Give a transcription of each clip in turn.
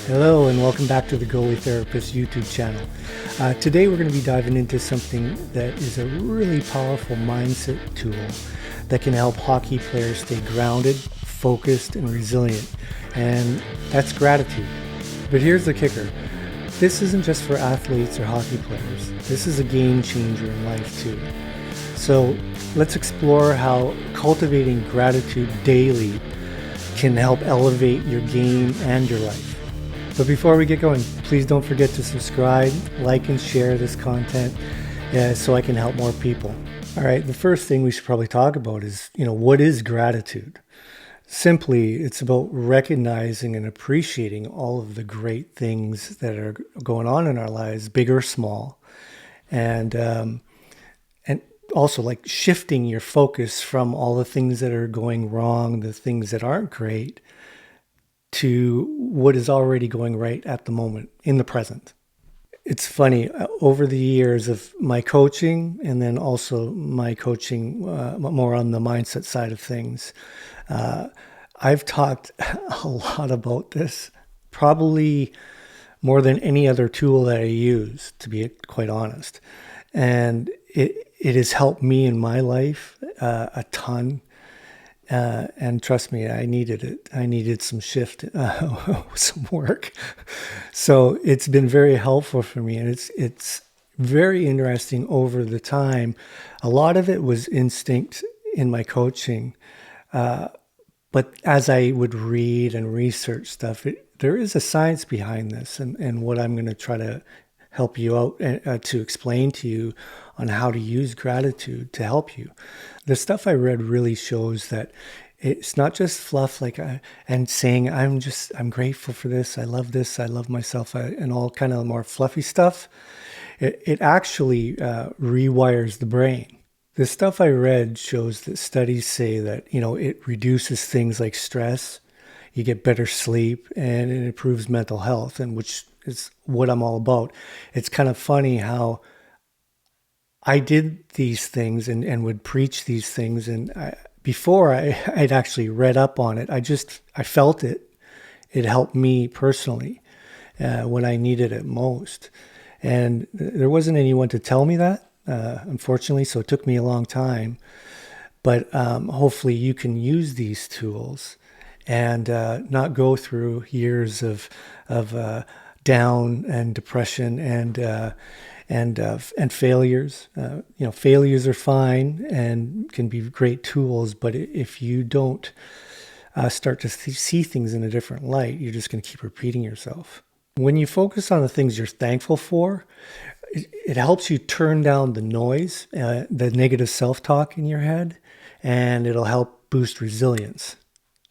Hello and welcome back to the Goalie Therapist YouTube channel. Today we're going to be diving into something that is a really powerful mindset tool that can help hockey players stay grounded, focused, and resilient. And that's gratitude. But here's the kicker. This isn't just for athletes or hockey players. This is a game changer in life too. So let's explore how cultivating gratitude daily can help elevate your game and your life. But before we get going, please don't forget to subscribe, like, and share this content so I can help more people. All right, the first thing we should probably talk about is, what is gratitude? Simply, it's about recognizing and appreciating all of the great things that are going on in our lives, big or small, and also like shifting your focus from all the things that are going wrong, the things that aren't great, to what is already going right at the moment, in the present. It's funny, over the years of my coaching and then also my coaching more on the mindset side of things, I've talked a lot about this, probably more than any other tool that I use, to be quite honest. And it has helped me in my life a ton. And trust me, I needed it. I needed some shift, some work. So it's been very helpful for me, and it's very interesting over the time. A lot of it was instinct in my coaching, but as I would read and research stuff, there is a science behind this, and what I'm going to try to help you out to explain to you on how to use gratitude to help you. The stuff I read really shows that it's not just fluff and saying I'm grateful for this, I love myself, and all kind of more fluffy stuff. It actually rewires the brain. The stuff I read shows that studies say that it reduces things like stress, you get better sleep, and it improves mental health, and which is what I'm all about. It's kind of funny how I did these things and would preach these things. And before I'd actually read up on it, I felt it. It helped me personally when I needed it most. And there wasn't anyone to tell me that, unfortunately, so it took me a long time. But hopefully you can use these tools and not go through years of down and depression and failures. Failures are fine and can be great tools, but if you don't start to see things in a different light, you're just going to keep repeating yourself. When you focus on the things you're thankful for, it helps you turn down the noise, the negative self-talk in your head, and it'll help boost resilience.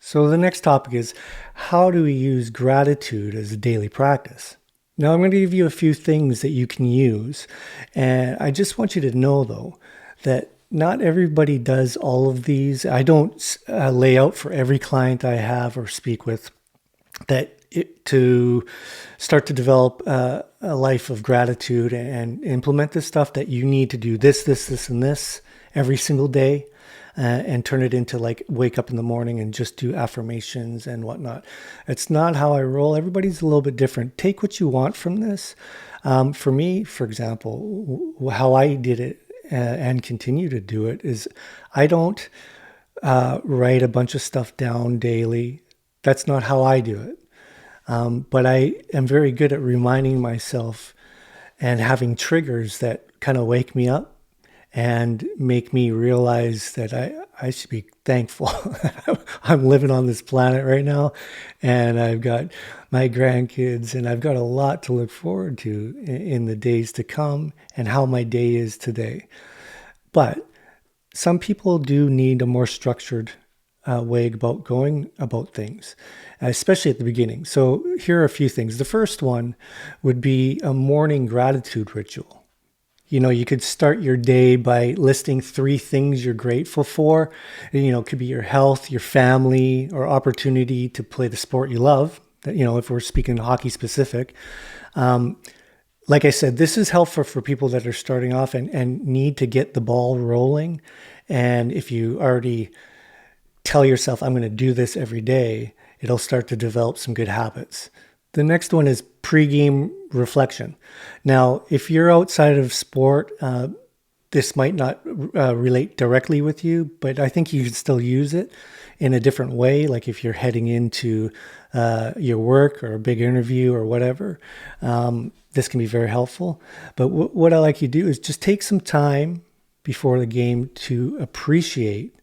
So the next topic is, how do we use gratitude as a daily practice? Now I'm going to give you a few things that you can use. And I just want you to know, though, that not everybody does all of these. I don't lay out for every client I have or speak with that to start to develop a life of gratitude and implement this stuff, that you need to do this, and this every single day. And turn it into wake up in the morning and just do affirmations and whatnot. It's not how I roll. Everybody's a little bit different. Take what you want from this. For me, for example, how I did it and continue to do it is I don't write a bunch of stuff down daily. That's not how I do it. But I am very good at reminding myself and having triggers that kind of wake me up and make me realize that I should be thankful. I'm living on this planet right now, and I've got my grandkids, and I've got a lot to look forward to in the days to come, and how my day is today. But some people do need a more structured way about going about things, especially at the beginning. So here are a few things. The first one would be a morning gratitude ritual. You could start your day by listing 3 things you're grateful for. It could be your health, your family, or opportunity to play the sport you love. If we're speaking hockey specific. Like I said, this is helpful for people that are starting off and need to get the ball rolling. And if you already tell yourself, I'm going to do this every day, it'll start to develop some good habits. The next one is pregame reflection. Now, if you're outside of sport, this might not relate directly with you, but I think you can still use it in a different way. Like if you're heading into your work or a big interview or whatever, this can be very helpful. But what I like you to do is just take some time before the game to appreciate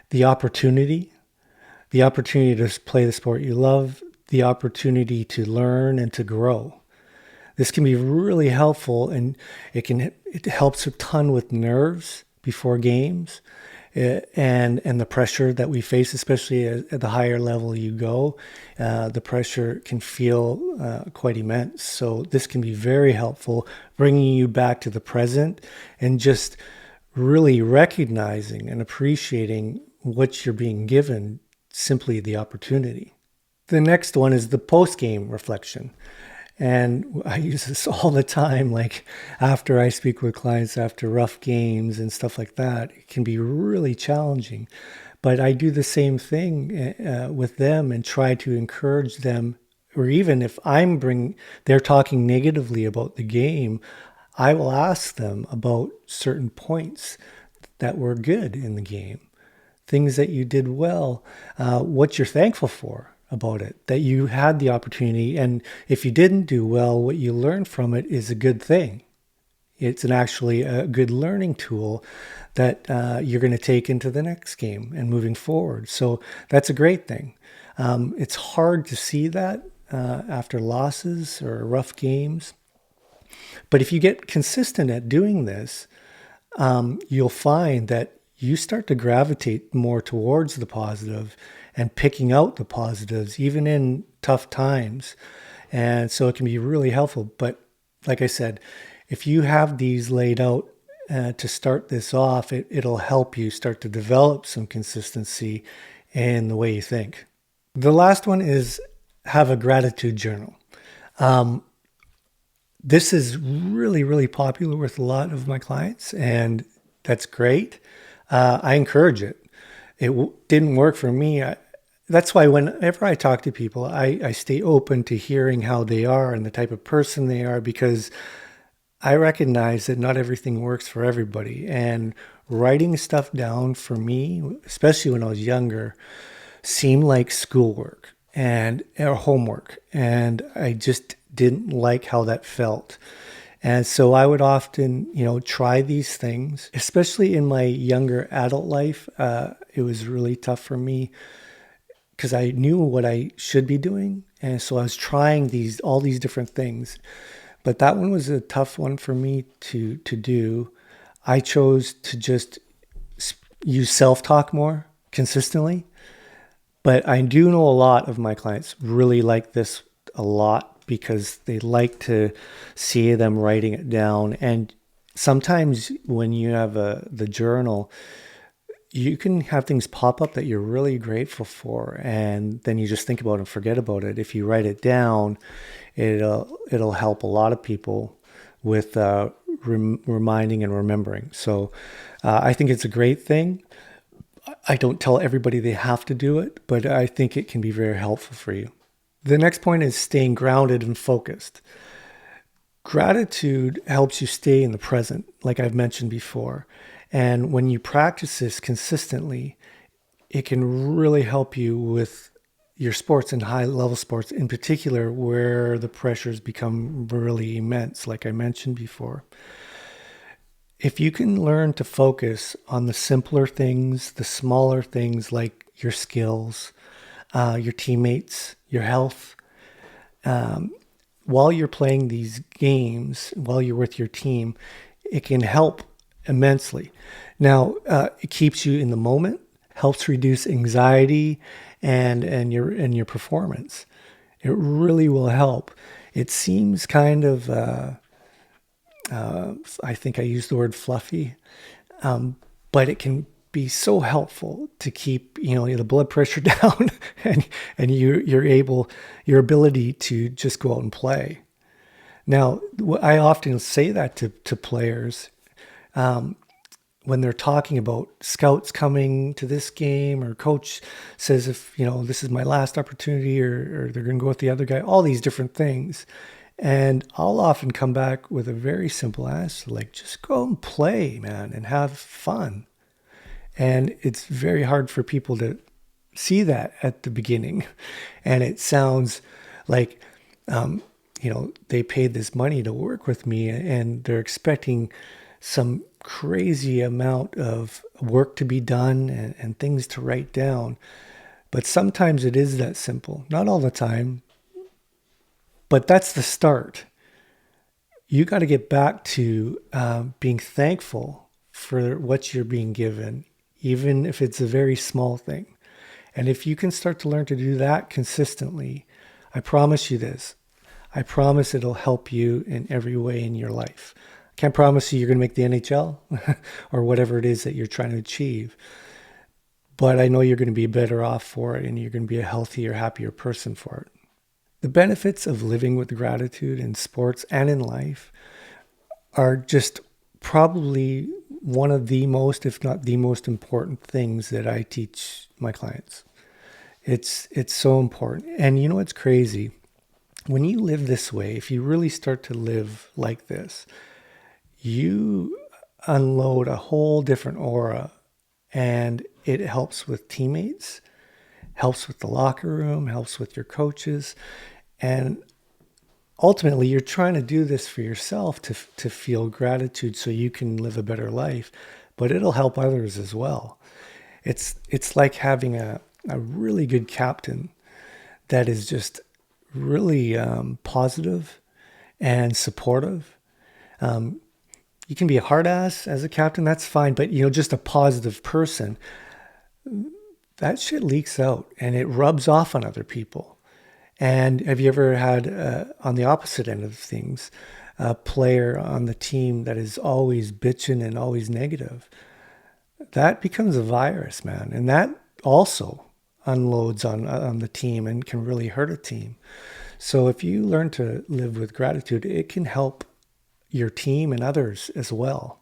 the opportunity, to play the sport you love, the opportunity to learn and to grow. This can be really helpful, and it helps a ton with nerves before games, and the pressure that we face, especially at the higher level you go. The pressure can feel quite immense. So this can be very helpful, bringing you back to the present and just really recognizing and appreciating what you're being given, simply the opportunity. The next one is the post-game reflection. And I use this all the time, like after I speak with clients after rough games and stuff like that. It can be really challenging. But I do the same thing with them and try to encourage them, or even if they're talking negatively about the game, I will ask them about certain points that were good in the game, things that you did well, what you're thankful for about it, that you had the opportunity. And if you didn't do well, what you learned from it is a good thing. It's actually a good learning tool that you're going to take into the next game and moving forward. So that's a great thing. It's hard to see that after losses or rough games. But if you get consistent at doing this, you'll find that you start to gravitate more towards the positive and picking out the positives, even in tough times. And so it can be really helpful. But like I said, if you have these laid out to start this off, it'll help you start to develop some consistency in the way you think. The last one is have a gratitude journal. This is really, really popular with a lot of my clients, and that's great. I encourage it. It didn't work for me. That's why whenever I talk to people, I stay open to hearing how they are and the type of person they are, because I recognize that not everything works for everybody. And writing stuff down for me, especially when I was younger, seemed like schoolwork or homework. And I just didn't like how that felt. And so I would often, try these things, especially in my younger adult life. It was really tough for me because I knew what I should be doing. And so I was trying all these different things. But that one was a tough one for me to do. I chose to just use self-talk more consistently. But I do know a lot of my clients really like this a lot, because they like to see them writing it down. And sometimes when you have the journal, you can have things pop up that you're really grateful for, and then you just think about it and forget about it. If you write it down, it'll help a lot of people with reminding and remembering. So I think it's a great thing. I don't tell everybody they have to do it, but I think it can be very helpful for you. The next point is staying grounded and focused. Gratitude helps you stay in the present, like I've mentioned before. And when you practice this consistently, it can really help you with your sports and high-level sports in particular, where the pressures become really immense, like I mentioned before. If you can learn to focus on the simpler things, the smaller things like your skills, your teammates, your health, while you're playing these games, while you're with your team, it can help immensely. Now, it keeps you in the moment, helps reduce anxiety and your performance. It really will help. It seems kind of, I think I used the word fluffy, but it can be so helpful to keep the blood pressure down and your ability to just go out and play. Now, I often say that to players when they're talking about scouts coming to this game, or coach says, if this is my last opportunity, or they're going to go with the other guy, all these different things. And I'll often come back with a very simple answer, like, just go and play, man, and have fun. And it's very hard for people to see that at the beginning. And it sounds like, they paid this money to work with me, and they're expecting some crazy amount of work to be done, and things to write down. But sometimes it is that simple. Not all the time, but that's the start. You got to get back to being thankful for what you're being given, even if it's a very small thing. And if you can start to learn to do that consistently, I promise you this. I promise it'll help you in every way in your life. I can't promise you you're going to make the NHL or whatever it is that you're trying to achieve, but I know you're going to be better off for it, and you're going to be a healthier, happier person for it. The benefits of living with gratitude in sports and in life are just probably one of the most, if not the most important things that I teach my clients. It's so important. And you know what's crazy? When you live this way, if you really start to live like this, you unload a whole different aura, and it helps with teammates, helps with the locker room, helps with your coaches. And ultimately, you're trying to do this for yourself to feel gratitude so you can live a better life, but it'll help others as well. It's like having a really good captain that is just really positive and supportive. You can be a hard ass as a captain, that's fine, but just a positive person, that shit leaks out and it rubs off on other people. And have you ever had, on the opposite end of things, a player on the team that is always bitching and always negative? That becomes a virus, man. And that also unloads on the team and can really hurt a team. So if you learn to live with gratitude, it can help your team and others as well.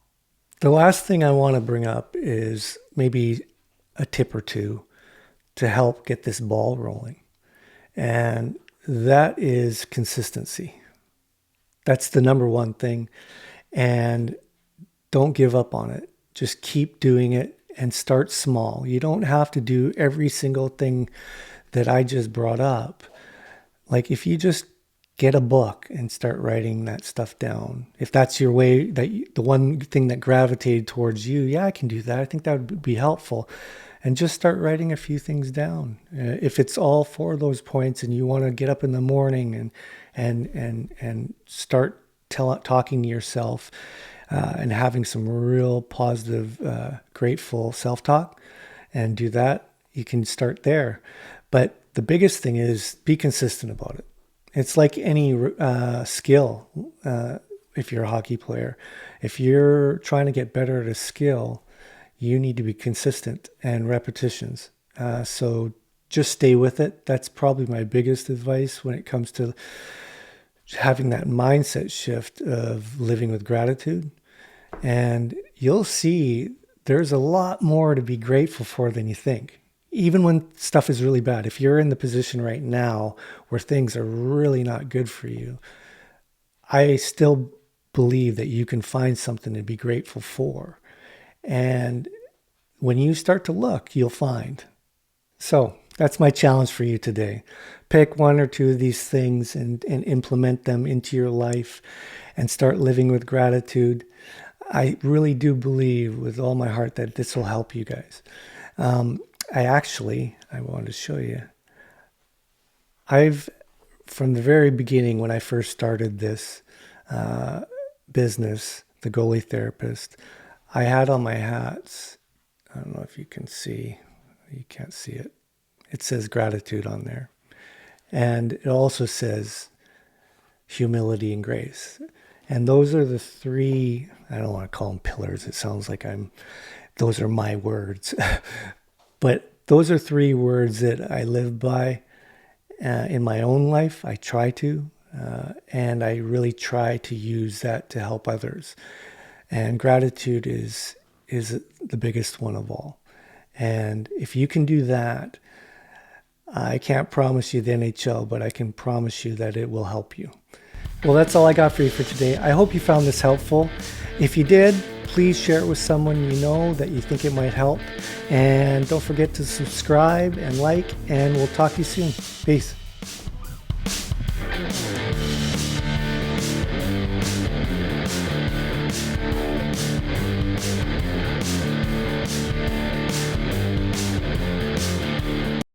The last thing I want to bring up is maybe a tip or two to help get this ball rolling. And that is consistency. That's the number one thing. And don't give up on it. Just keep doing it and start small. You don't have to do every single thing that I just brought up. Like, if you just get a book and start writing that stuff down, if that's your way, the one thing that gravitated towards you, yeah, I can do that. I think that would be helpful. And just start writing a few things down. If it's all four of those points, and you want to get up in the morning and start talking to yourself, and having some real positive, grateful self-talk, and do that, you can start there. But the biggest thing is be consistent about it. It's like any skill. If you're a hockey player, if you're trying to get better at a skill, you need to be consistent and repetitions. So just stay with it. That's probably my biggest advice when it comes to having that mindset shift of living with gratitude. And you'll see there's a lot more to be grateful for than you think. Even when stuff is really bad, if you're in the position right now where things are really not good for you, I still believe that you can find something to be grateful for. And when you start to look, you'll find. So that's my challenge for you today. Pick one or two of these things and implement them into your life and start living with gratitude. I really do believe with all my heart that this will help you guys. I wanted to show you. From the very beginning, when I first started this business, the goalie therapist, I had on my hats, I don't know if you can see, you can't see it. It says gratitude on there. And it also says humility and grace. And those are the three, I don't want to call them pillars. It sounds like those are my words. But those are three words that I live by in my own life. I try to, and I really try to use that to help others. And gratitude is is the biggest one of all. And if you can do that, I can't promise you the NHL, but I can promise you that it will help you. Well, that's all I got for you for today. I hope you found this helpful. If you did, please share it with someone you know that you think it might help. And don't forget to subscribe and like, and we'll talk to you soon. Peace.